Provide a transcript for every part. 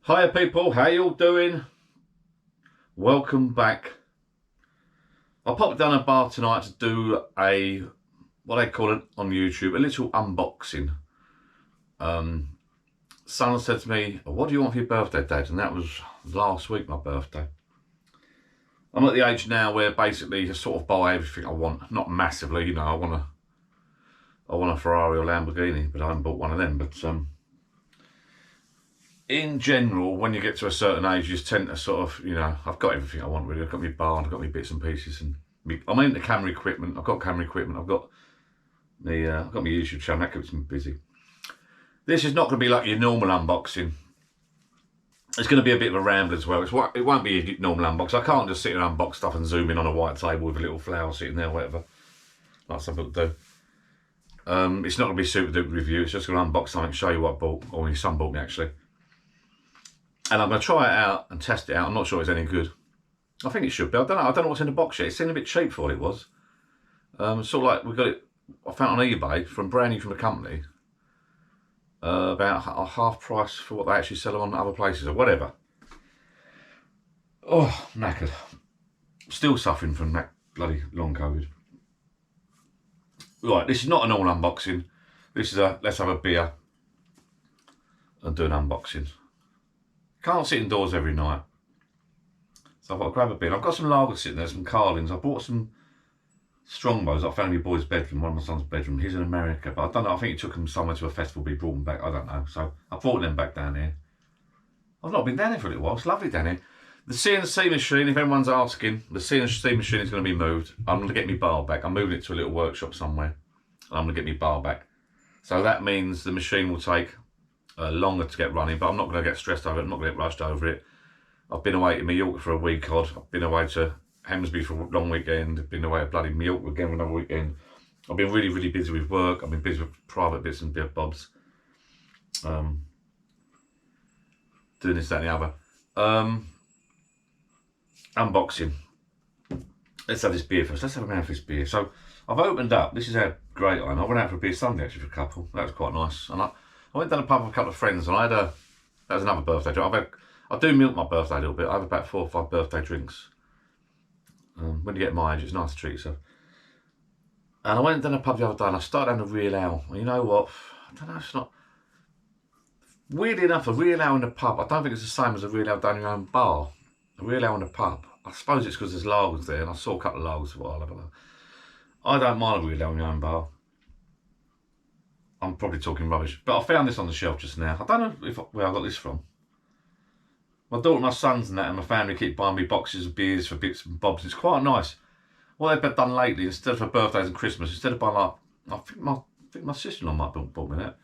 Hiya people, how you all doing? Welcome back. I popped down a bar tonight to do what I call it on YouTube, a little unboxing. Son said to me, what do you want for your birthday, Dad? And that was last week, my birthday. I'm at the age now where basically I sort of buy everything I want. Not massively, you know, I want a Ferrari or Lamborghini, but I haven't bought one of them. But in general, when you get to a certain age, you just tend to sort of, you know, I've got everything I want really. I've got my bar, I've got my bits and pieces, and I'm into camera equipment. I've got camera equipment. I've got my YouTube channel. That keeps me busy. This is not going to be like your normal unboxing. It's going to be a bit of a ramble as well. It won't be a normal unboxing. I can't just sit and unbox stuff and zoom in on a white table with a little flower sitting there or whatever, like some people do. It's not going to be a super duper review. It's just going to unbox something, show you what I bought, or my son bought me actually. And I'm going to try it out and test it out. I'm not sure it's any good. I think it should be. I don't know what's in the box yet. It seemed a bit cheap for what it was. Sort of like we got it, I found on eBay brand new from the company. About a half price for what they actually sell them on other places or whatever. Oh, knackered. Still suffering from that bloody long COVID. Right, this is not a normal unboxing. This is let's have a beer and do an unboxing. Can't sit indoors every night. So I thought I'd grab a beer. I've got some lager sitting there, some Carlings. I bought some Strongbows I found in my boy's bedroom, one of my son's bedroom. He's in America, but I don't know, I think he took them somewhere to a festival, but he brought them back, I don't know. So I brought them back down here. I've not been down here for a little while, it's lovely down here. The CNC machine, if anyone's asking, the CNC machine is going to be moved. I'm going to get my bar back. I'm moving it to a little workshop somewhere. And I'm going to get my bar back. So that means the machine will take longer to get running, but I'm not going to get stressed over it, I'm not going to get rushed over it. I've been away to Mallorca for a week odd. I've been away to Homebrew for a long weekend. I've been away to bloody Mallorca again for another weekend. I've been really, really busy with work. I've been busy with private bits and bobs. Doing this, that and the other. Unboxing. Let's have this beer first. Let's have a mouth of this beer. So I've opened up. This is how great I am. I went out for a beer Sunday actually for a couple. That was quite nice. And I went down a pub with a couple of friends and that was another birthday drink. I do milk my birthday a little bit. I have about 4 or 5 birthday drinks. When you get my age, it's nice to treat yourself. And I went down a pub the other day and I started having a real ale. And you know what? I don't know, it's not... Weirdly enough, a real ale in the pub, I don't think it's the same as a real ale down your own bar. A real ale in the pub. I suppose it's because there's lagers there and I saw a couple of lagers for a while. I don't mind a real ale in your own bar. I'm probably talking rubbish. But I found this on the shelf just now. I don't know where I got this from. My daughter and my sons and that and my family keep buying me boxes of beers for bits and bobs. It's quite nice. What they've done lately, instead of for birthdays and Christmas, instead of buying like, I think my sister-in-law might have bought me that.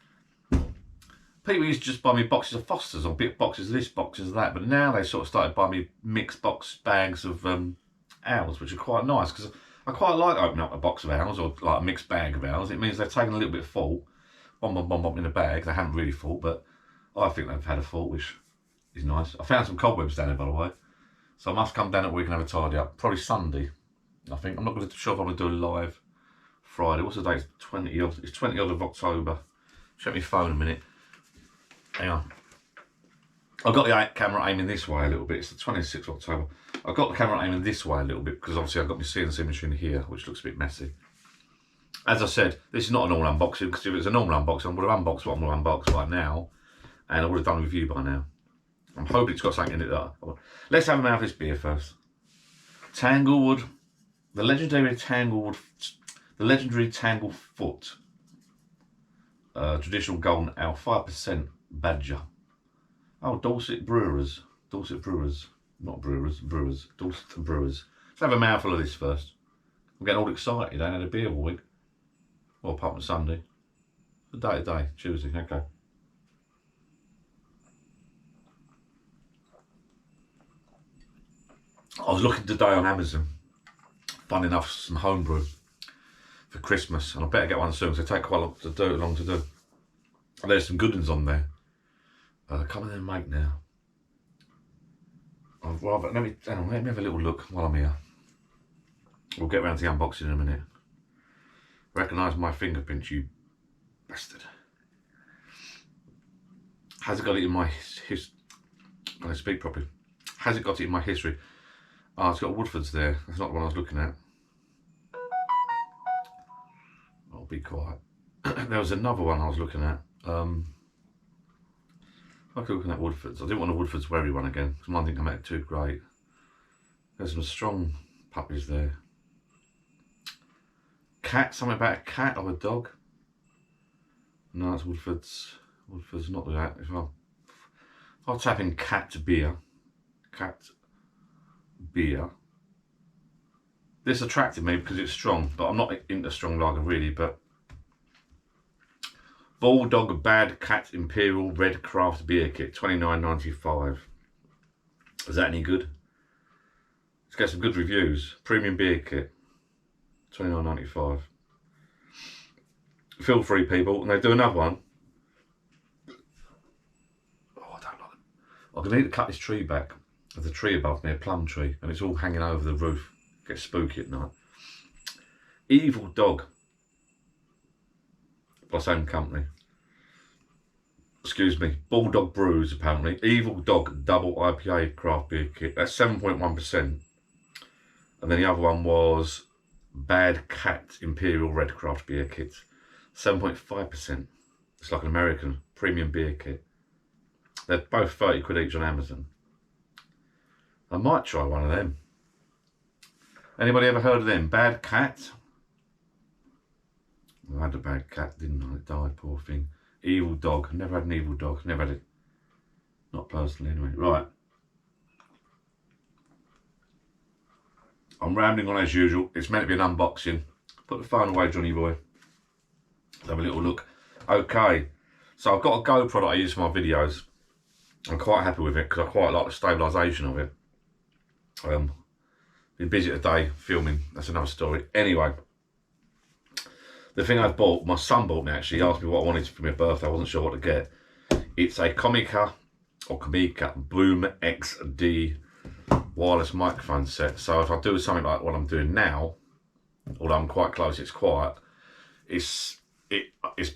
People used to just buy me boxes of Fosters or boxes of this, boxes of that, but now they sort of started buying me mixed box bags of ales, which are quite nice because I quite like opening up a box of ales or like a mixed bag of ales. It means they've taken a little bit of fault, bomb in a bag. They haven't really fought, but I think they've had a fault, which is nice. I found some cobwebs down there, by the way, so I must come down at week and have a tidy up. Probably Sunday, I think. I'm not going to sure if I'm going to do a live Friday. What's the date? It's 20 odd. It's 20 odd of October. Check my phone a minute. Hang on. I've got the camera aiming this way a little bit. It's the 26th of October. I've got the camera aiming this way a little bit because obviously I've got my CNC machine here, which looks a bit messy. As I said, this is not a normal unboxing because if it was a normal unboxing, I would have unboxed what I'm going to unbox right now and I would have done a review by now. I'm hoping it's got something in it that let's have a mouth of this beer first. Tanglewood, the legendary Tanglefoot, traditional golden ale, 5% Badger. Oh, Dorset Brewers, not Brewers, Dorset Brewers. Let's have a mouthful of this first. I'm getting all excited. I ain't had a beer all week. Well, apart from Sunday. The day to day, Tuesday, okay. I was looking today on Amazon, fun enough, some Homebrew for Christmas, and I better get one soon because they take quite long to do. And there's some good ones on there. Come in and make now. I'd rather, let me have a little look while I'm here. We'll get around to the unboxing in a minute. Recognise my fingerprints, you bastard. Has it got it in my I speak properly. Has it got it in my history? Oh, it's got Woodfords there. That's not the one I was looking at. I'll be quiet. There was another one I was looking at. I was looking at Woodfords. I didn't want a Woodfords Wherry one again, because mine didn't come out too great. There's some strong puppies there. Cat, something about a cat or a dog. No, it's Woodfords. Woodfords, not that. If I'll tap in cat beer. Cat beer. This attracted me because it's strong, but I'm not into strong lager really, but Bulldog Bad Cat Imperial Red Craft Beer Kit, $29.95. Is that any good? Let's get some good reviews. Premium beer kit, $29.95. Feel free, people. And they do another one. Oh, I don't like them. I'm going to need to cut this tree back. There's a tree above me, a plum tree, and it's all hanging over the roof. Gets spooky at night. Evil Dog, by same company. Excuse me. Bulldog Brews, apparently. Evil Dog Double IPA Craft Beer Kit. That's 7.1%. And then the other one was Bad Cat Imperial Red Craft Beer Kit. 7.5%. It's like an American premium beer kit. They're both 30 quid each on Amazon. I might try one of them. Anybody ever heard of them? Bad Cat? I had a bad cat, didn't I? It died, poor thing. Evil Dog. Never had an evil dog. Never had it. Not personally, anyway. Right. I'm rambling on as usual. It's meant to be an unboxing. Put the phone away, Johnny boy. Let's have a little look. Okay. So I've got a GoPro that I use for my videos. I'm quite happy with it because I quite like the stabilisation of it. Been busy today filming. That's another story. Anyway. The thing I bought, my son bought me actually. He asked me what I wanted for my birthday. I wasn't sure what to get. It's a Comica Boom XD wireless microphone set. So if I do something like what I'm doing now, although I'm quite close, it's quiet. It's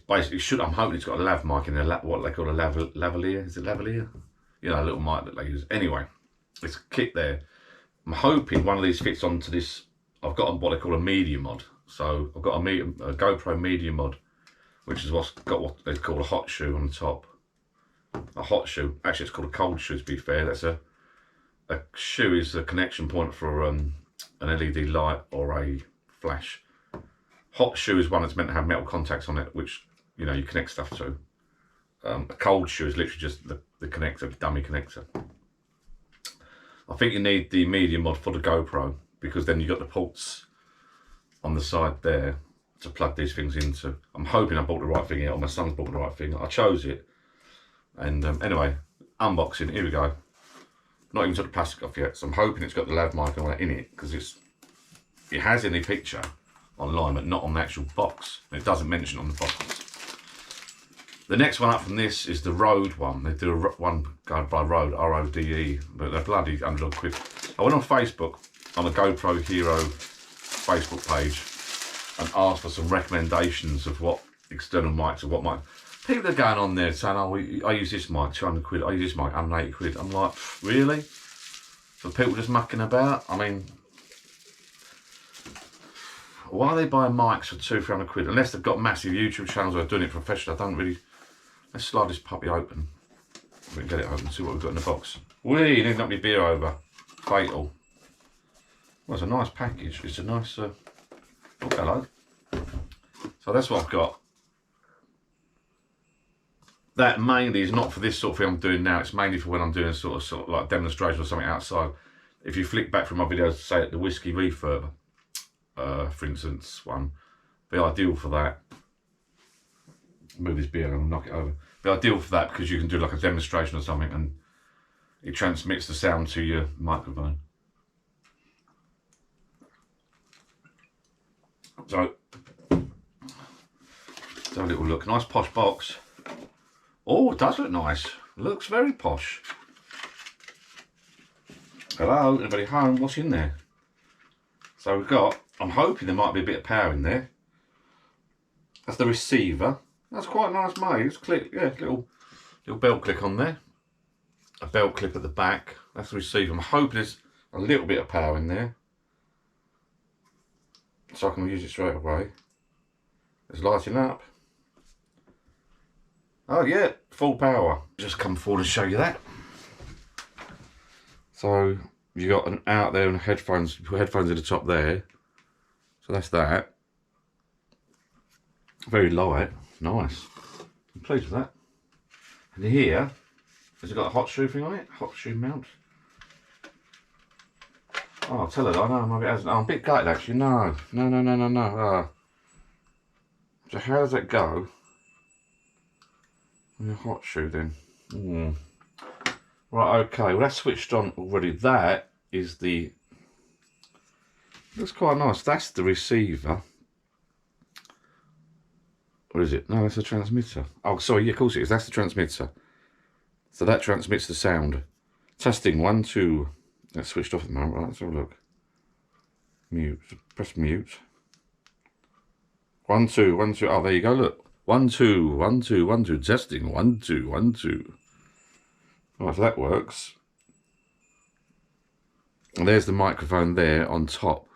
basically I'm hoping it's got a Lav Mic in there. What they call a lavalier? Is it lavalier? You know, a little mic that they use. Anyway, it's a kit there. I'm hoping one of these fits onto this. I've got what they call a media mod. So I've got a GoPro media mod, which is what they call a hot shoe on the top. A hot shoe. Actually, it's called a cold shoe, to be fair. That's a shoe is the connection point for an LED light or a flash. Hot shoe is one that's meant to have metal contacts on it, which you connect stuff to. A cold shoe is literally just the connector, the dummy connector. I think you need the media mod for the GoPro because then you've got the ports on the side there to plug these things into. I'm hoping I bought the right thing here, or my son's bought the right thing. I chose it. And anyway, unboxing, here we go. Not even took the plastic off yet, so I'm hoping it's got the Lav Mic in it, because it has in the picture online, but not on the actual box. It doesn't mention on the box. The next one up from this is the Rode one. They do one going by Rode, R-O-D-E, but they're bloody 100 odd quid. I went on Facebook, on the GoPro Hero Facebook page, and asked for some recommendations of what external mics or what mic. People are going on there saying, oh, I use this mic, 200 quid, I use this mic, 180 quid. I'm like, really? For people just mucking about? I mean, why are they buying mics for 200-300 quid? Unless they've got massive YouTube channels or are doing it professionally. I don't really. Let's slide this puppy open. We can get it open and see what we've got in the box. Whee, need to knock my beer over. Fatal. Well, it's a nice package. It's a nice. Oh, hello. So that's what I've got. That mainly is not for this sort of thing I'm doing now. It's mainly for when I'm doing a sort of like demonstration or something outside. If you flick back from my videos, say at the whiskey refurb, for instance, one, be ideal for that. Move this beer and knock it over. Be ideal for that because you can do like a demonstration or something and it transmits the sound to your microphone. So, have a little look. Nice posh box. Oh, it does look nice. Looks very posh. Hello, anybody home? What's in there? So we've got, I'm hoping there might be a bit of power in there. That's the receiver. That's quite nice made. It's click, yeah, little bell click on there. a belt clip at the back. That's the receiver. I'm hoping there's a little bit of power in there, so I can use it straight away. It's lighting up. Oh yeah, full power. Just come forward and show you that. So you got an out there and headphones. You put headphones at the top there. So that's that. Very light, nice. I'm pleased with that. And here, has it got a hot shoe thing on it? Hot shoe mount. Oh, I'll tell it. I know, maybe it hasn't. Oh, I'm a bit gutted actually. No. So how does that go? On your hot shoe then. Right, okay. Well, that's switched on already. That is the. Looks quite nice. That's the receiver. Or is it? No, that's the transmitter. Oh, sorry. Yeah, of course it is. That's the transmitter. So that transmits the sound. Testing 1, 2. That's switched off at the moment. Right, let's have a look. Mute. Press mute. 1, 2, 1, 2. Oh, there you go. Look. 1, 2, 1, 2, 1, 2. Testing 1, 2, 1, 2. Right, so that works. And there's the microphone there on top.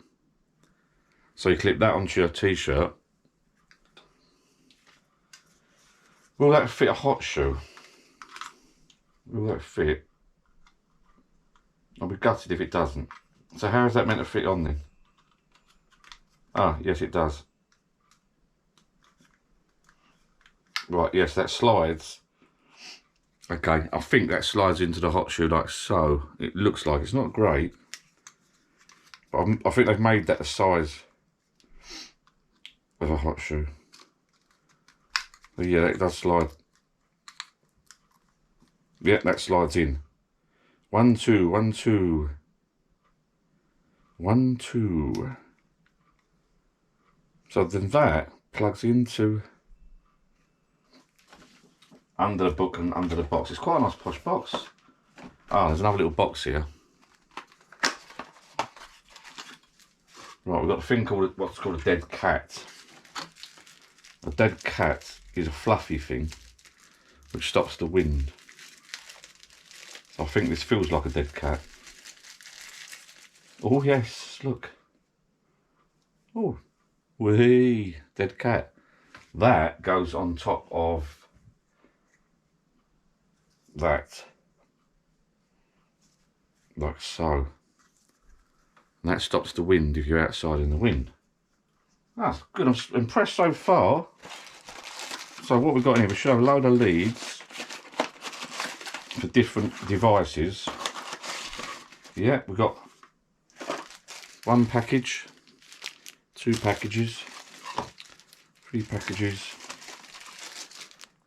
So you clip that onto your t-shirt. Will that fit a hot shoe? Will that fit? I'll be gutted if it doesn't. So how is that meant to fit on then? Ah, yes it does. Right, yes, that slides. Okay, I think that slides into the hot shoe like so. It looks like it's not great. But I think they've made that the size of a hot shoe. But yeah, that does slide. Yeah, that slides in. 1, 2, 1, 2. 1, 2. So then that plugs into under the book and under the box. It's quite a nice posh box. Ah, there's another little box here. Right, we've got a thing called what's called a dead cat. A dead cat is a fluffy thing which stops the wind. So I think this feels like a dead cat. Oh yes, look. Oh, wee, dead cat. That goes on top of that, like so. And that stops the wind if you're outside in the wind. That's good. I'm impressed so far. So what we've got here, we show a load of leads for different devices. Yeah, we've got 1 package, 2 packages, 3 packages,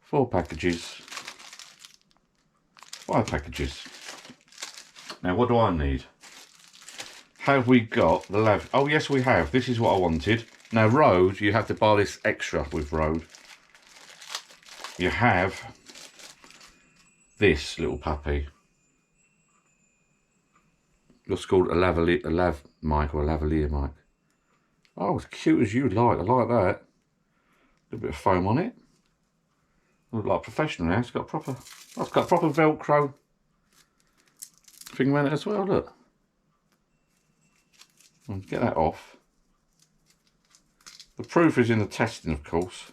4 packages, 5 packages. Now what do I need? Have we got the Lav? Oh yes, we have. This is what I wanted. Now Rode, you have to buy this extra with Rode. You have this little puppy. What's called a Lav Mic or a lavalier mic. Oh, as cute as you like. I like that. A little bit of foam on it. Look like professional now. It's got proper. Oh, it's got proper Velcro thing around it as well. Look. I'll get that off. The proof is in the testing, of course.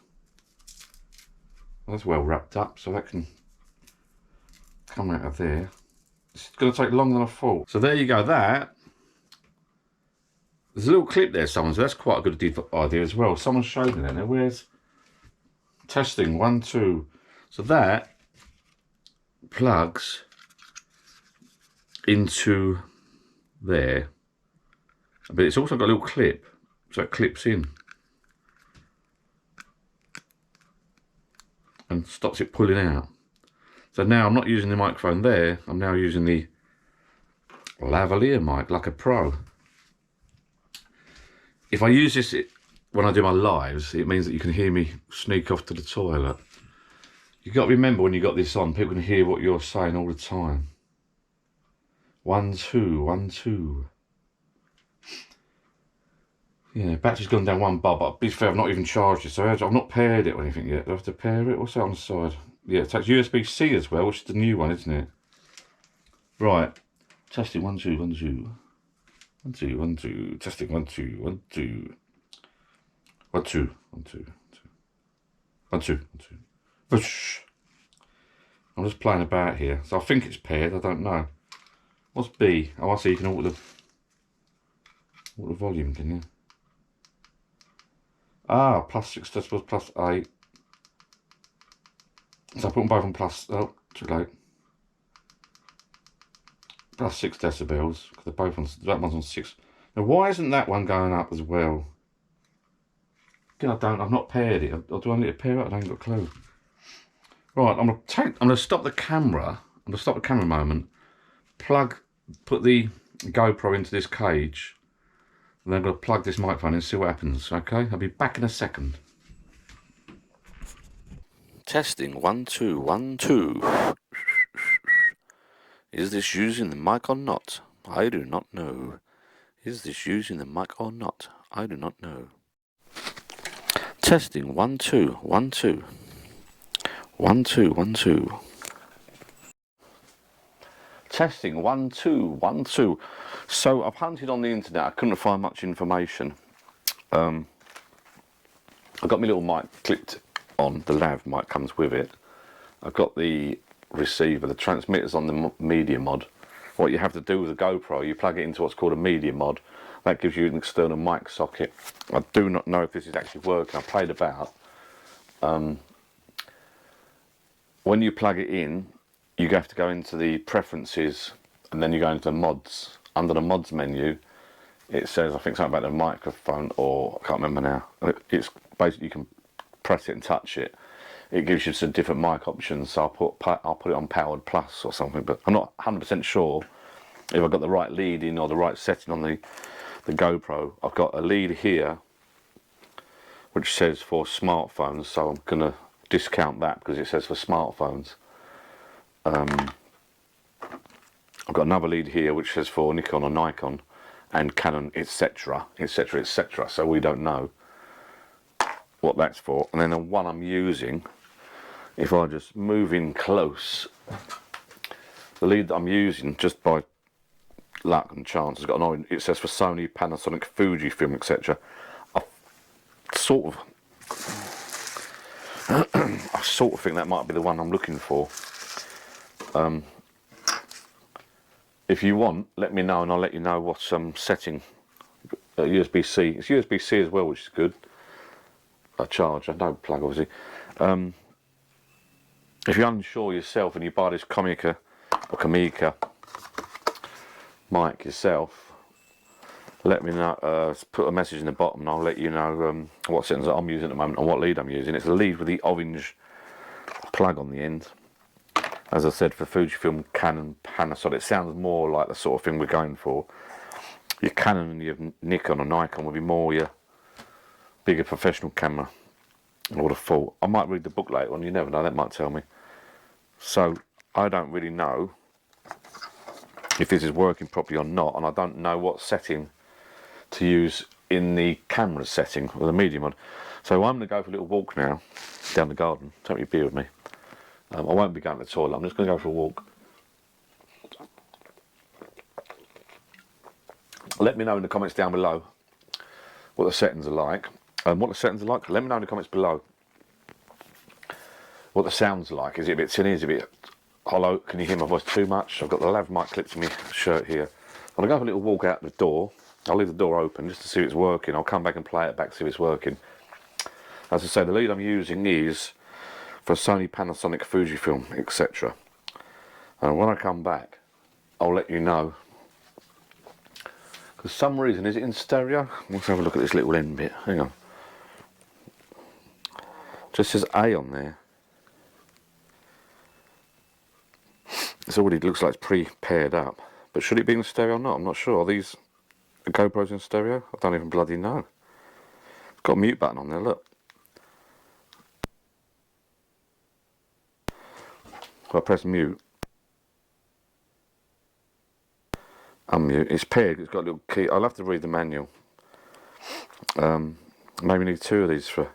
That's well wrapped up, so that can come out of there. It's going to take longer than I thought. So there you go. That there's a little clip there, someone. So that's quite a good idea as well. Someone showed me that. Now where's testing 1, 2? So that plugs into there, but it's also got a little clip, so it clips in and stops it pulling out. So now I'm not using the microphone there, I'm now using the lavalier mic like a pro. If I use this when I do my lives, it means that you can hear me sneak off to the toilet. You've got to remember when you got this on, people can hear what you're saying all the time. 1, 2, 1, 2. Yeah, battery's gone down 1 bar, but to be fair, I've not even charged it, so I've not paired it or anything yet. Do I have to pair it? What's that on the side? Yeah, it takes USB-C as well, which is the new one, isn't it? Right. Testing 1 2 1 2. 1 2 1 2. Testing 1 2 1 2. 1 2 1 2 1 2 1 2. Whoosh. I'm just playing about here, so I think it's paired. I don't know. What's B? Oh, I see. You can alter the volume, can you? Ah, +6 decibels, +8. So I put them both on plus. Oh, too late. +6 decibels because they're both on. That one's on 6. Now, why isn't that one going up as well? Again, I've not paired it. Or do I need to pair it? I don't got a clue. Right, I'm gonna stop the camera. I'm gonna stop the camera a moment. Put the GoPro into this cage, and then I'm gonna plug this microphone in and see what happens. Okay, I'll be back in a second. Testing 1 2 1 2. Is this using the mic or not? I do not know. Is this using the mic or not? I do not know. Testing 1 2 1 2. 1 2 1 2. Testing 1 2 1 2. So I've hunted on the internet. I couldn't find much information. I got my little mic clipped on. The Lav Mic comes with it. I've got the receiver. The transmitter's on the media mod. What you have to do with the GoPro, you plug it into what's called a media mod. That gives you an external mic socket. I do not know if this is actually working. I played about. When you plug it in, you have to go into the preferences, and then you go into the mods. Under the mods menu, it says, I think something about the microphone, or I can't remember now. It's basically, you can press it and touch it. It gives you some different mic options. So I'll put it on powered plus or something, but I'm not 100% sure if I've got the right lead in or the right setting on the GoPro. I've got a lead here which says for smartphones, so I'm gonna discount that because it says for smartphones. I've got another lead here which says for Nikon or Nikon and Canon, etc, etc, etc, so we don't know what that's for. And then the one I'm using, if I just move in close, the lead that I'm using, just by luck and chance, has got an orange. It says for Sony, Panasonic, Fujifilm, etc. I sort of think that might be the one I'm looking for. If you want, let me know and I'll let you know what setting. USB-C. It's USB-C as well, which is good. A charger, no plug obviously. If you're unsure yourself and you buy this Comica or Comica mic yourself, let me know. Put a message in the bottom and I'll let you know what settings that I'm using at the moment and what lead I'm using. It's a lead with the orange plug on the end. As I said, for Fujifilm, Canon, Panasonic, it sounds more like the sort of thing we're going for. Your Canon and your Nikon or Nikon would be more your bigger professional camera. I would have thought. I might read the book later on, you never know, that might tell me. So, I don't really know if this is working properly or not, and I don't know what setting to use in the camera setting or the media mod. So I'm going to go for a little walk now down the garden. Don't you be with me. I won't be going to the toilet, I'm just going to go for a walk. Let me know in the comments down below what the settings are like. Let me know in the comments below what the sounds are like. Is it a bit tinny? Is it a bit hollow? Can you hear my voice too much? I've got the Lav Mic clipped to my shirt here. I'm going to go for a little walk out the door. I'll leave the door open just to see if it's working. I'll come back and play it back to see if it's working. As I say, the lead I'm using is for Sony, Panasonic, Fujifilm, etc. And when I come back, I'll let you know. For some reason, is it in stereo? Let's have a look at this little end bit. Hang on. Just says A on there. It already looks like it's pre-paired up. But should it be in stereo or not? I'm not sure. Are these GoPros in stereo? I don't even bloody know. It's got a mute button on there, look. If I press mute, unmute, it's paired, it's got a little key. I'll have to read the manual. Maybe need 2 of these for,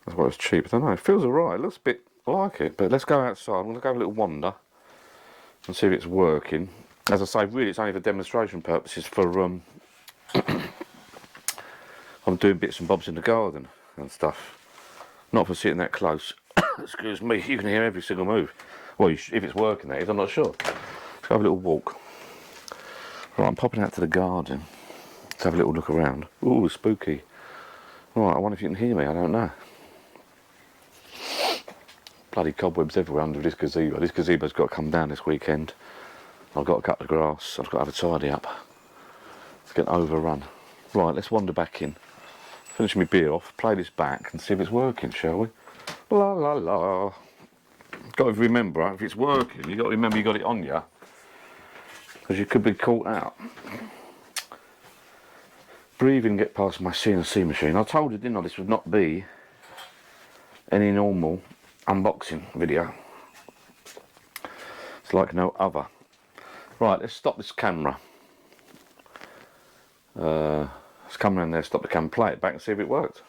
that's why it's cheap. I don't know, it feels alright, it looks a bit like it, but let's go outside. I'm going to go a little wander and see if it's working. As I say, really it's only for demonstration purposes for I'm doing bits and bobs in the garden and stuff. Not for sitting that close. Excuse me, you can hear every single move. Well, if it's working that is, I'm not sure. Let's have a little walk. Right, I'm popping out to the garden to have a little look around. Ooh, spooky. Right, I wonder if you can hear me, I don't know. Bloody cobwebs everywhere under this gazebo. This gazebo's got to come down this weekend. I've got to cut the grass, I've got to have a tidy up. It's getting overrun. Right, let's wander back in. Finish my beer off, play this back and see if it's working, shall we? La la la. Got to remember, if it's working, you've got to remember you got it on you. Because you could be caught out. Breathe and get past my CNC machine. I told you, didn't I, this would not be any normal unboxing video. It's like no other. Right, let's stop this camera. Let's come around there, stop the camera, play it back and see if it worked.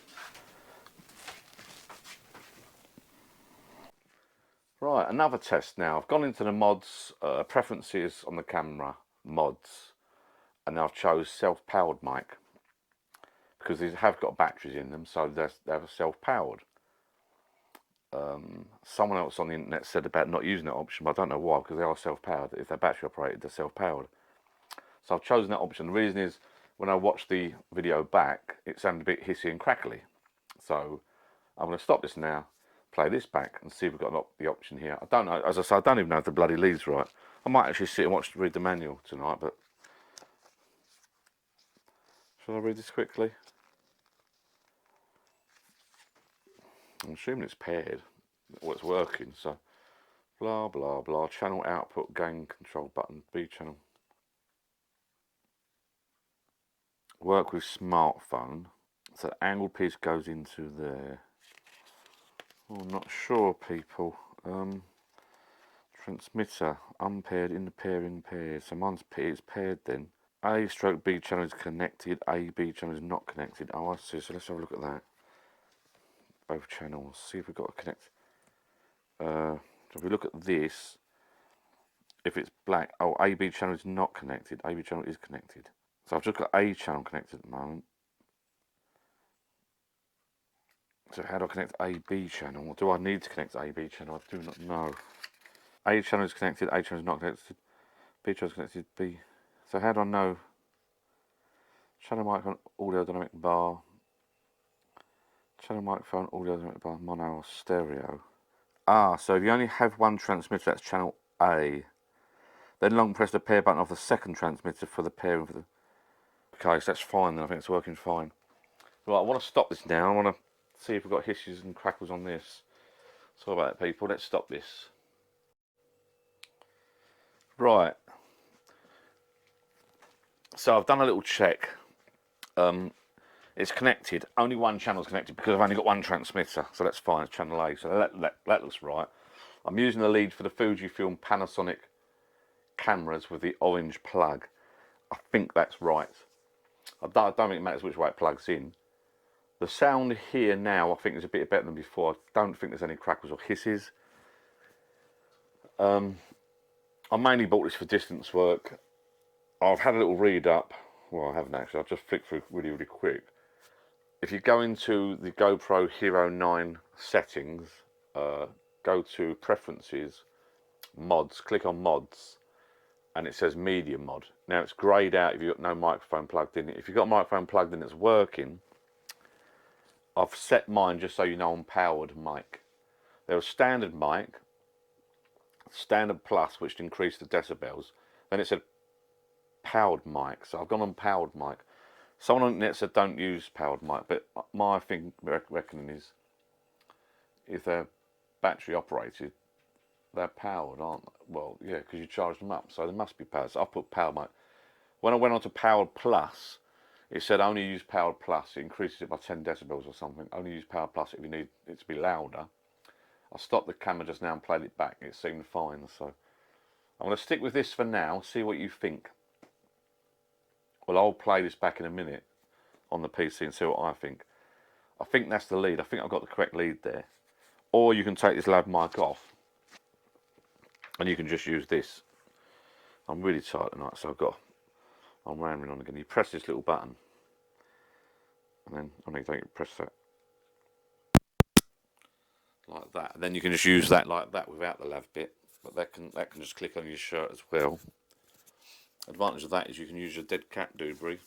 Right, another test now. I've gone into the mods, preferences on the camera, mods, and I've chose self-powered mic. Because these have got batteries in them, so they're self-powered. Someone else on the internet said about not using that option, but I don't know why, because they are self-powered. If they're battery operated, they're self-powered. So I've chosen that option. The reason is, when I watched the video back, it sounded a bit hissy and crackly. So I'm going to stop this now, play this back, and see if we've got the option here. I don't know, as I said, I don't even know if the bloody lead's right. I might actually sit and read the manual tonight, but... Shall I read this quickly? I'm assuming it's paired, well, it's working, so blah blah blah. Channel output, gain control button, B channel. Work with smartphone. So the angled piece goes into there. Oh, I'm not sure, people. Transmitter, unpaired, in the pairing pairs. So mine's it's paired then. A stroke B channel is connected, A B channel is not connected. Oh, I see, so let's have a look at that. Both channels, see if we've got to connect. So if we look at this, if it's black, oh, AB channel is not connected, AB channel is connected. So I've just got A channel connected at the moment. So how do I connect AB channel? Or do I need to connect AB channel? I do not know. A channel is connected, A channel is not connected, B channel is connected, B. So how do I know? Channel microphone, audio dynamic bar. Channel microphone, audio dynamic bar, mono or stereo. Ah, so if you only have one transmitter, that's channel A. Then long press the pair button of the second transmitter for the pairing for the... Okay, so that's fine then, I think it's working fine. Right, I want to stop this now, I want to see if we've got hisses and crackles on this. Sorry about that, people, let's stop this. Right. So I've done a little check. It's connected, only one channel's connected because I've only got one transmitter, so that's fine, it's channel A, so that looks right. I'm using the lead for the Fujifilm Panasonic cameras with the orange plug. I think that's right. I don't think it matters which way it plugs in. The sound here now I think is a bit better than before. I don't think there's any crackles or hisses. I mainly bought this for distance work. I've had a little read up. Well, I haven't actually, I've just flicked through really quick. If you go into the GoPro Hero 9 settings, go to preferences, mods, click on mods, and it says media mod. Now it's greyed out if you've got no microphone plugged in. If you've got a microphone plugged in that's working, I've set mine just so you know on powered mic. There was standard mic, standard plus, which increased the decibels. Then it said powered mic, so I've gone on powered mic. Someone on the net said don't use powered mic, but my reckoning is if they're battery operated, they're powered, aren't they? Well, yeah, because you charge them up, so they must be powered. So I put powered mic. When I went on to powered plus, it said only use powered plus. It increases it by 10 decibels or something. Only use powered plus if you need it to be louder. I stopped the camera just now and played it back. It seemed fine, so I'm going to stick with this for now, see what you think. Well, I'll play this back in a minute on the PC and see what I think. I think that's the lead. I think I've got the correct lead there. Or you can take this Lav Mic off and you can just use this. I'm really tired tonight, so I'm rambling on again. You press this little button, and then don't press that like that. And then you can just use that like that without the lav bit, but that can just click on your shirt as well. Advantage of that is you can use your dead cat debris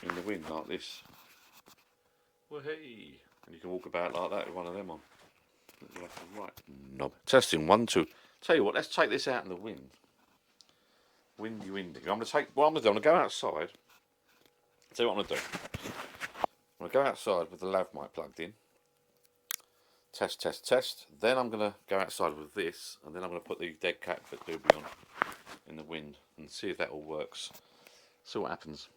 in the wind like this. Wahey! And you can walk about like that with one of them on. Right knob. Testing 1, 2. Tell you what, let's take this out in the wind. Windy. I'm going to go outside. Tell you what I'm going to do. I'm going to go outside with the lav mic plugged in. Test. Then I'm going to go outside with this, and then I'm going to put the dead cat debris on in the wind and see if that all works. See what happens.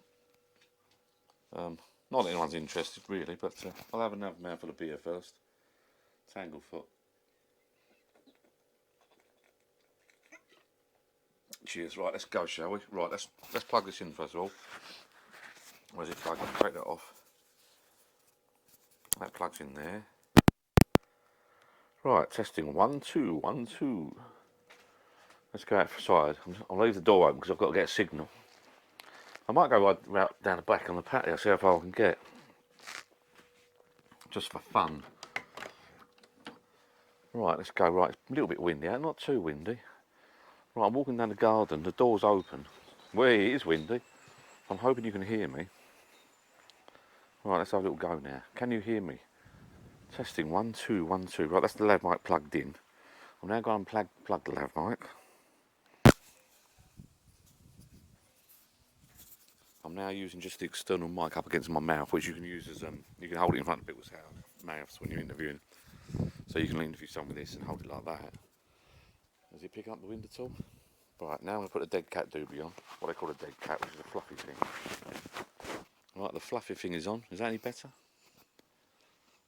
Not that anyone's interested really, but I'll have another mouthful of beer first. Tanglefoot. Cheers. Right, let's go, shall we? Right, let's plug this in first of all. Where's it plugged? I'll take that off. That plugs in there. Right, testing 1, 2, 1, 2. Let's go outside. I'll leave the door open because I've got to get a signal. I might go right down the back on the patio, see how far I can get. Just for fun. Right, let's go. Right, it's a little bit windy out, not too windy. Right, I'm walking down the garden, the door's open. Well, it is windy. I'm hoping you can hear me. Right, let's have a little go now. Can you hear me? Testing 1, 2, 1, 2. Right, that's the lav mic plugged in. I'm now going to plug the lav mic. I'm now using just the external mic up against my mouth, which you can use as you can hold it in front of people's mouths when you're interviewing. So you can interview someone with this and hold it like that. Does it pick up the wind at all? Right, now I'm going to put a dead cat doobie on. What I call a dead cat, which is a fluffy thing. Right, the fluffy thing is on. Is that any better?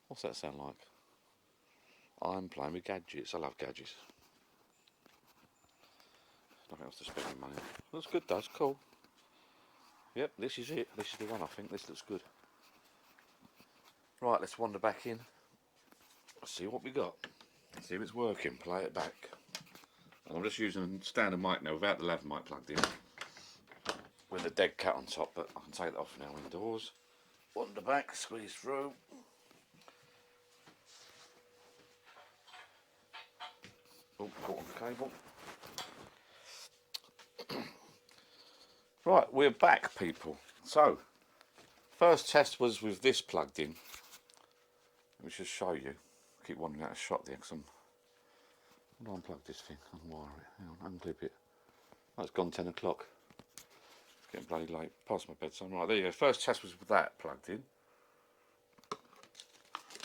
What's that sound like? I'm playing with gadgets. I love gadgets. Nothing else to spend my money on. That's good though, it's cool. Yep, this is it. This is the one, I think. This looks good. Right, let's wander back in. Let's see what we got. See if it's working. Play it back. I'm just using a standard mic now without the lav mic plugged in. With the dead cat on top, but I can take that off now indoors. Wander back, squeeze through. Oh, caught on the cable. Right, we're back, people. So, first test was with this plugged in. Let me just show you. I keep wandering out of shot there because I'm going to unplug this thing, unwire it. Hang on, unclip it. Oh, it's gone 10 o'clock. It's getting bloody late. Past my bedtime. Right, there you go. First test was with that plugged in.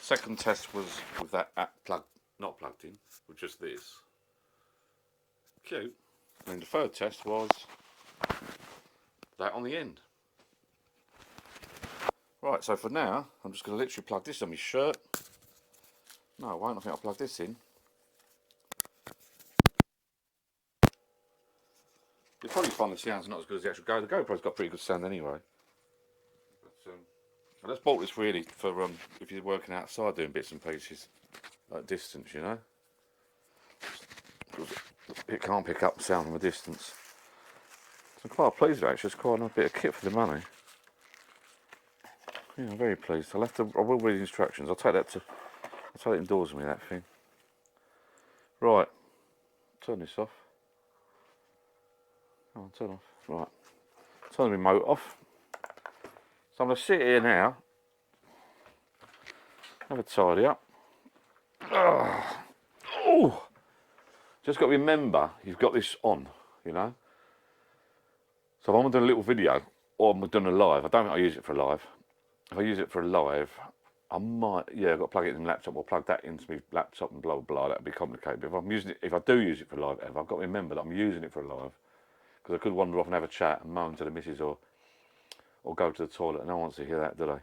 Second test was with that not plugged in, with just this. Cute. And the third test was that on the end. Right, so for now, I'm just going to literally plug this on my shirt. No, I won't. I think I'll plug this in. You'll probably find the sound's not as good as the actual Go. The GoPro's got pretty good sound anyway. But, I just bought this really for if you're working outside doing bits and pieces at distance, you know. It can't pick up sound from a distance. So I'm quite pleased with it, actually. It's quite a nice bit of kit for the money. Yeah, I'm very pleased. I will read the instructions. I'll take it indoors with me, that thing. Right, turn this off. Oh, turn off. Right, turn the remote off. So I'm going to sit here now, have a tidy up. Oh, just got to remember you've got this on, you know. So if I'm doing a little video or I'm doing a live, I don't think I'll use it for a live. If I use it for a live, I might, I've got to plug it in the laptop or plug that into my laptop and blah, blah, blah. That'd be complicated. But if I do use it for a live, I've got to remember that I'm using it for a live. Because I could wander off and have a chat and moan to the missus or go to the toilet, and no one wants to hear that, do they?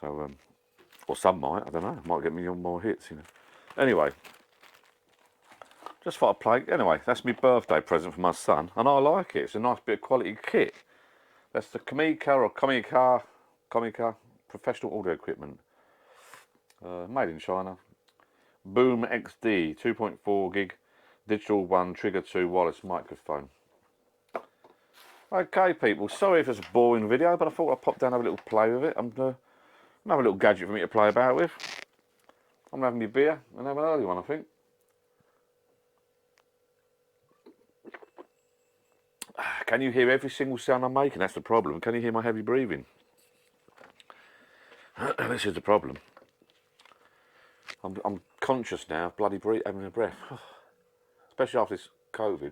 So, or some might, I don't know, might get me on more hits, you know. Anyway, just thought I'd play. Anyway, that's my birthday present for my son, and I like it. It's a nice bit of quality kit. That's the Comica professional audio equipment. Made in China. Boom XD 2.4 gig Digital 1, trigger 2, wireless microphone. Okay, people, sorry if it's a boring video, but I thought I'd pop down and have a little play with it. I'm gonna have a little gadget for me to play about with. I'm having my beer and have an early one, I think. Can you hear every single sound I'm making? That's the problem. Can you hear my heavy breathing? This is the problem. I'm conscious now, bloody having a breath. Especially after this COVID.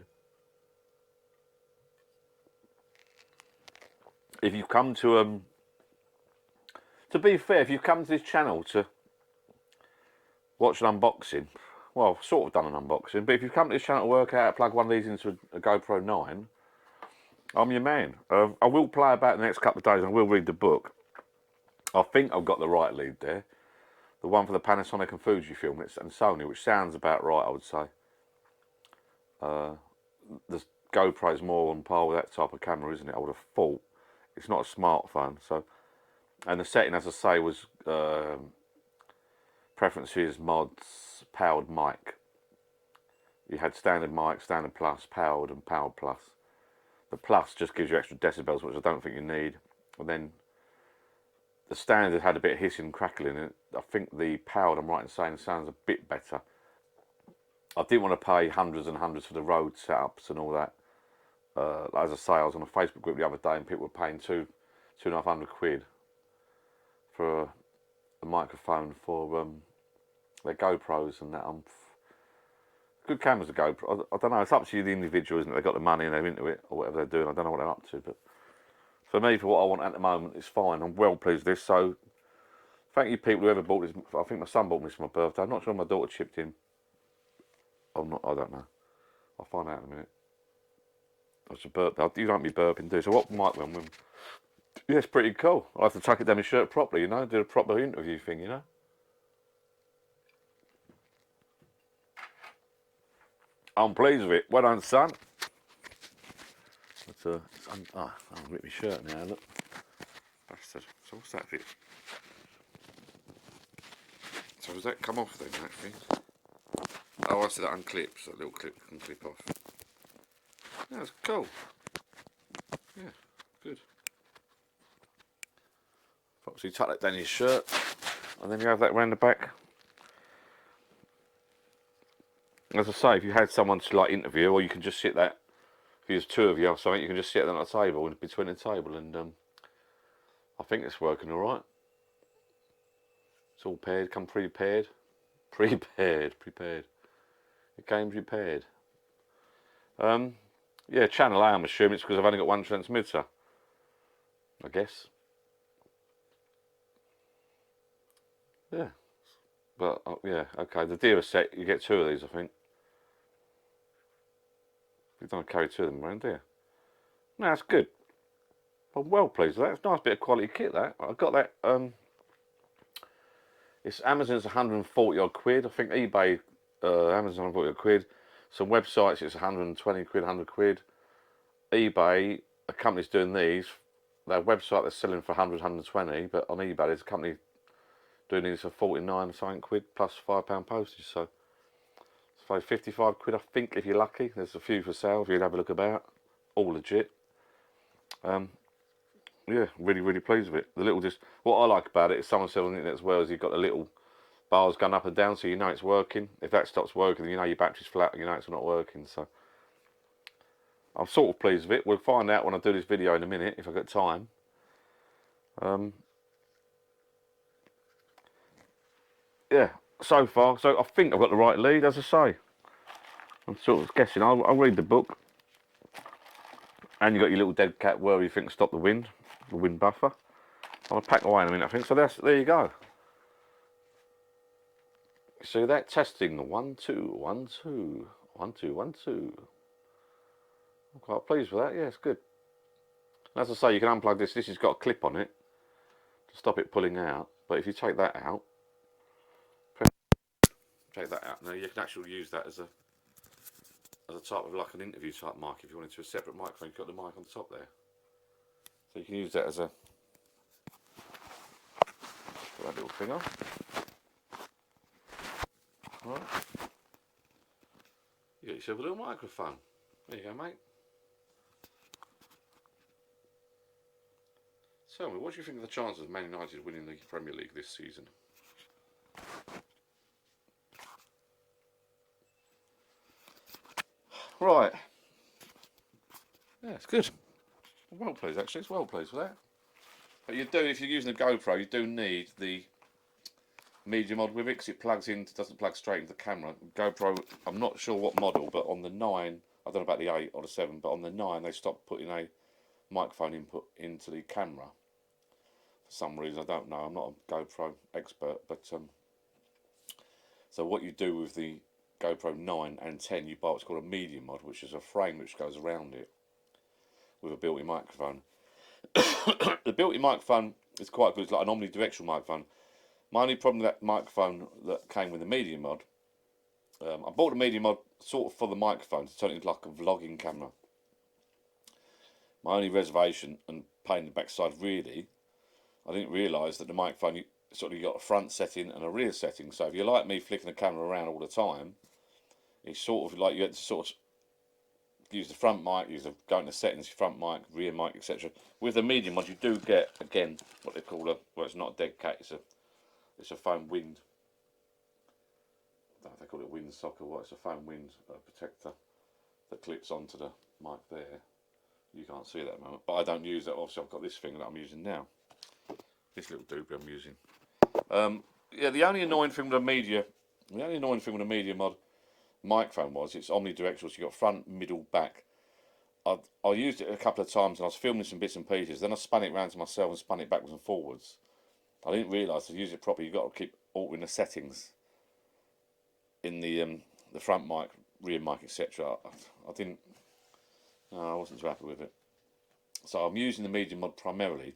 If you've come to be fair, if you've come to this channel to watch an unboxing, well, I've sort of done an unboxing, but if you've come to this channel to work out how to plug one of these into a GoPro 9, I'm your man. I will play about the next couple of days and I will read the book. I think I've got the right lead there. The one for the Panasonic and Fujifilm and Sony, which sounds about right, I would say. The GoPro is more on par with that type of camera, isn't it? I would have thought. It's not a smartphone, so. And the setting, as I say, was preferences, mods, powered mic. You had standard mic, standard plus, powered, and powered plus. The plus just gives you extra decibels, which I don't think you need. And then the standard had a bit of hissing and crackling in it. I think the powered, I'm right in saying, sounds a bit better. I didn't want to pay hundreds and hundreds for the Rode setups and all that. As I say, I was on a Facebook group the other day and people were paying £2,500 for a microphone for their GoPros and that. Good cameras to GoPro. I don't know, it's up to you, the individual, isn't it? They've got the money and they're into it, or whatever they're doing. I don't know what they're up to, but for me, for what I want at the moment, it's fine. I'm well pleased with this, so thank you people who ever bought this. I think my son bought this for my birthday. I'm not sure my daughter chipped in. I don't know. I'll find out in a minute. It's a birthday. You don't be burping, do you? So what mic one? Yeah, it's pretty cool. I have to tuck it down my shirt properly, you know, do a proper interview thing, you know. I'm pleased with it. Well done, son. I'll rip my shirt now, look. Bastard. So what's that bit? So does that come off then, that thing? Oh, I see that unclips. That little clip can clip off. Yeah, that's cool. Yeah, good. So you tuck that down your shirt, and then you have that round the back. As I say, if you had someone to like interview, or you can just sit that, if there's two of you or something, you can just sit on a table, between the table, and I think it's working all right. It's all paired, come prepared. Prepared. It came prepared. Yeah, channel A, I'm assuming it's because I've only got one transmitter, I guess. Yeah, but yeah, okay. The dealer set, you get two of these, I think. You don't carry two of them around, do you? No, that's good. I'm well pleased with that. It's a nice bit of quality kit, that. I got that. It's Amazon's 140 odd quid. I think eBay, Amazon 140 odd quid. Some websites it's 120 quid, 100 quid. eBay, a company's doing these. Their website they're selling for 100, 120, but on eBay there's a company doing these for 49 something quid plus £5 postage. So it's about 55 quid, I think, if you're lucky. There's a few for sale if you'd have a look about. All legit. Yeah, really pleased with it. The little what I like about it is someone said on the internet as well, is you've got the little bars going up and down, so you know it's working. If that stops working, then you know your battery's flat and you know it's not working. So I'm sort of pleased with it. We'll find out when I do this video in a minute, if I've got time. Yeah, so far, so I think I've got the right lead, as I say. I'm sort of guessing. I'll read the book. And you've got your little dead cat where you think stop the wind buffer. I'll pack away in a minute, I think. So there you go. See that? Testing the 1 2 1 2 1 2 1 2. I'm quite pleased with that. Yeah, it's good. And as I say, you can unplug this. This has got a clip on it to stop it pulling out. But if you take that out, now you can actually use that as a type of like an interview type mic. If you wanted to a separate microphone, you've got the mic on top there. So you can use that as a put that little thing on. Right. You get yourself a little microphone. There you go, mate. Tell me, what do you think of the chances of Man United winning the Premier League this season? Right. Yeah, it's good. Well pleased, actually. It's well pleased with that. But you do, if you're using a GoPro, you do need the media mod with it because it plugs in, doesn't plug straight into the camera. GoPro, I'm not sure what model, but on the 9, I don't know about the 8 or the 7, but on the 9 they stopped putting a microphone input into the camera. For some reason, I don't know. I'm not a GoPro expert, but so what you do with the GoPro 9 and 10, you buy what's called a media mod, which is a frame which goes around it with a built-in microphone. The built-in microphone is quite good. It's like an omnidirectional microphone. My only problem with that microphone that came with the media mod, I bought the media mod sort of for the microphone to turn it into like a vlogging camera. My only reservation and pain in the backside, really, I didn't realise that the microphone, you got a front setting and a rear setting. So if you're like me flicking the camera around all the time, it's sort of like you had to sort of use the front mic, go into settings, front mic, rear mic, etc. With the media mod, you do get, again, what they call it's not a dead cat, it's a foam wind. I don't know if they call it wind sock or what. It's a foam wind protector that clips onto the mic there. You can't see it at the moment, but I don't use that. Obviously, I've got this thing that I'm using now. This little doobie I'm using. Yeah, the only annoying thing with the media mod microphone was it's omnidirectional, so you got front, middle, back. I used it a couple of times and I was filming some bits and pieces. Then I spun it round to myself and spun it backwards and forwards. I didn't realise to use it properly, you've got to keep altering the settings in the front mic, rear mic, etc. I wasn't too happy with it. So I'm using the media mod primarily.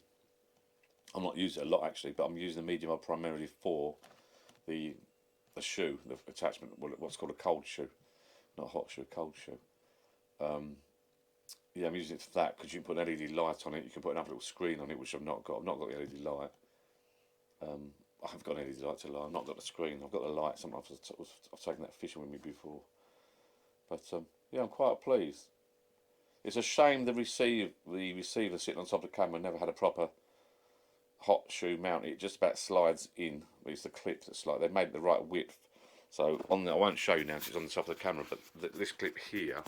I'm not using it a lot actually, but I'm using the media mod primarily for the shoe, the attachment, what's called a cold shoe, not a hot shoe, cold shoe. Yeah, I'm using it for that because you can put an LED light on it. You can put another little screen on it, which I've not got. I've not got the LED light. I have got an LED light to lie. I've not got the screen. I've got the light. Sometimes I've taken that fishing with me before. But yeah, I'm quite pleased. It's a shame the receiver sitting on top of the camera never had a proper hot shoe mount. It just about slides in. It's the clip that slides. They made it the right width. So on the, I won't show you now because it's on the top of the camera, but this clip here,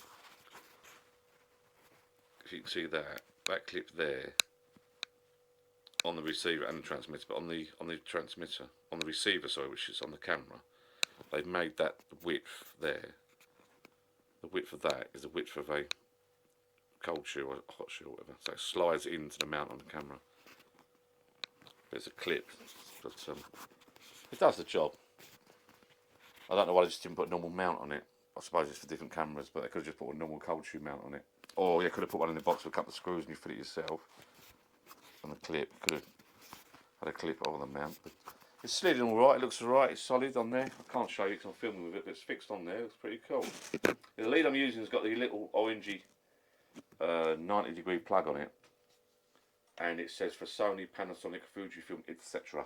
if you can see that clip there, on the receiver and the transmitter, but on the transmitter, on the receiver, sorry, which is on the camera, they've made that width there. The width of that is the width of a cold shoe or hot shoe or whatever. So it slides into the mount on the camera. It's a clip, but it does the job. I don't know why they just didn't put a normal mount on it. I suppose it's for different cameras, but they could have just put a normal cold shoe mount on it. Or you could have put one in the box with a couple of screws and you fit it yourself. And the clip, could have had a clip on the mount. But it's slid in alright, it looks alright, it's solid on there. I can't show you because I'm filming with it, but it's fixed on there, it's pretty cool. The lead I'm using has got the little orangey 90-degree plug on it. And it says for Sony, Panasonic, Fujifilm, etc.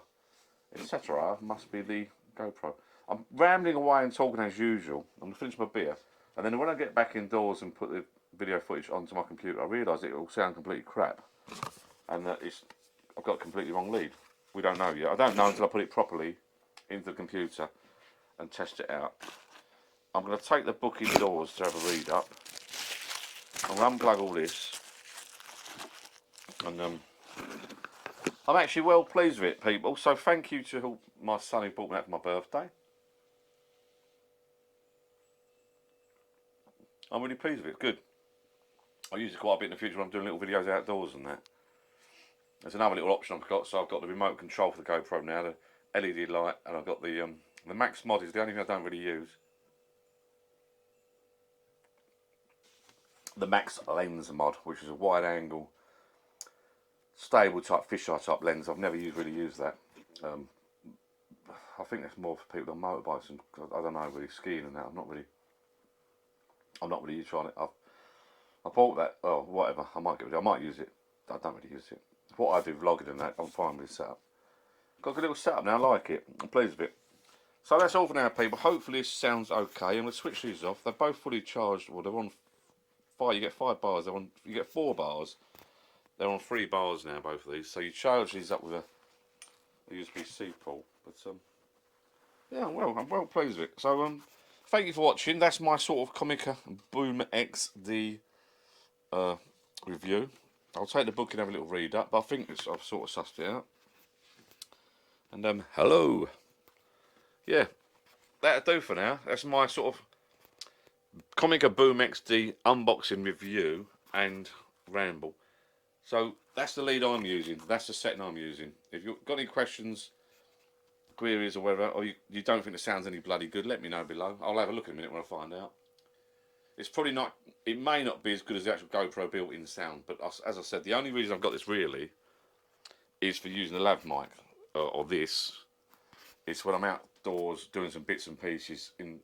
etc. must be the GoPro. I'm rambling away and talking as usual. I'm going to finish my beer. And then when I get back indoors and put the video footage onto my computer, I realise it will sound completely crap. And that I've got a completely wrong lead. We don't know yet. I don't know until I put it properly into the computer and test it out. I'm going to take the book indoors to have a read up. I'm going to unplug all this. And I'm actually well pleased with it, people. So thank you to my son who bought me that for my birthday. I'm really pleased with it. Good. I'll use it quite a bit in the future when I'm doing little videos outdoors and that. There's another little option I've got. So I've got the remote control for the GoPro now, the LED light, and I've got the Max mod is the only thing I don't really use. The Max lens mod, which is a wide angle, stable type fisheye type lens. I've never really used that. I think that's more for people on motorbikes and I don't know, really skiing and that. I'm not really trying it. I bought that. Oh, whatever. I might use it. I don't really use it. What I do vlogging and that, I'm fine with the setup. Got a good little setup now. I like it. I'm pleased with it. So that's all for now, people. Hopefully this sounds okay. I'm going to switch these off. They're both fully charged. Well, they're on 5. You get 5 bars. They're on. You get 4 bars. They're on 3 bars now, both of these. So you charge these up with a USB-C port. But yeah, well, I'm well pleased with it. So thank you for watching. That's my sort of Comica Boom XD review. I'll take the book and have a little read up, but I think I've sort of sussed it out. And hello. Yeah, that'll do for now. That's my sort of Comica Boom XD unboxing review and ramble. So that's the lead I'm using. That's the setting I'm using. If you've got any questions, queries or whatever, or you don't think the sound's any bloody good, let me know below. I'll have a look in a minute when I find out. It's probably not, it may not be as good as the actual GoPro built-in sound, but as I said, the only reason I've got this really is for using the Lav Mic, or this. It's when I'm outdoors doing some bits and pieces in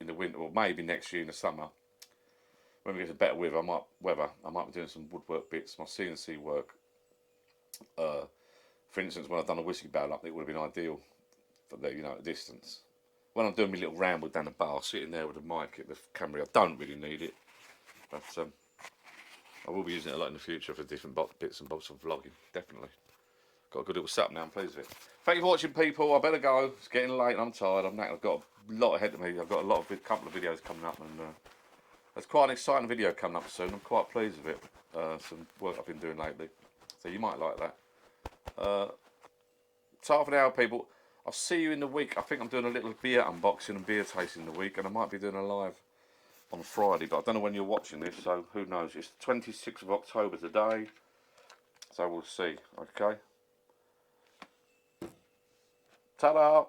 the winter, or maybe next year in the summer. When we get a better weather, I might be doing some woodwork bits, my CNC work. For instance, when I've done a whiskey barrel up, it would have been ideal for the, you know, at a distance. When I'm doing my little ramble down the bar, sitting there with the mic at the camera, I don't really need it. But I will be using it a lot in the future for different bits and bobs of vlogging, definitely. Got a good little setup now, I'm pleased with it. Thank you for watching, people. I better go. It's getting late and I'm tired. I've got a lot ahead of me. I've got a couple of videos coming up, and there's quite an exciting video coming up soon. I'm quite pleased with it. Some work I've been doing lately. So you might like that. It's half an hour, people. I'll see you in the week. I think I'm doing a little beer unboxing and beer tasting in the week, and I might be doing a live on Friday, but I don't know when you're watching this, so who knows. It's 26th of October today, so we'll see. Okay. Ta-da!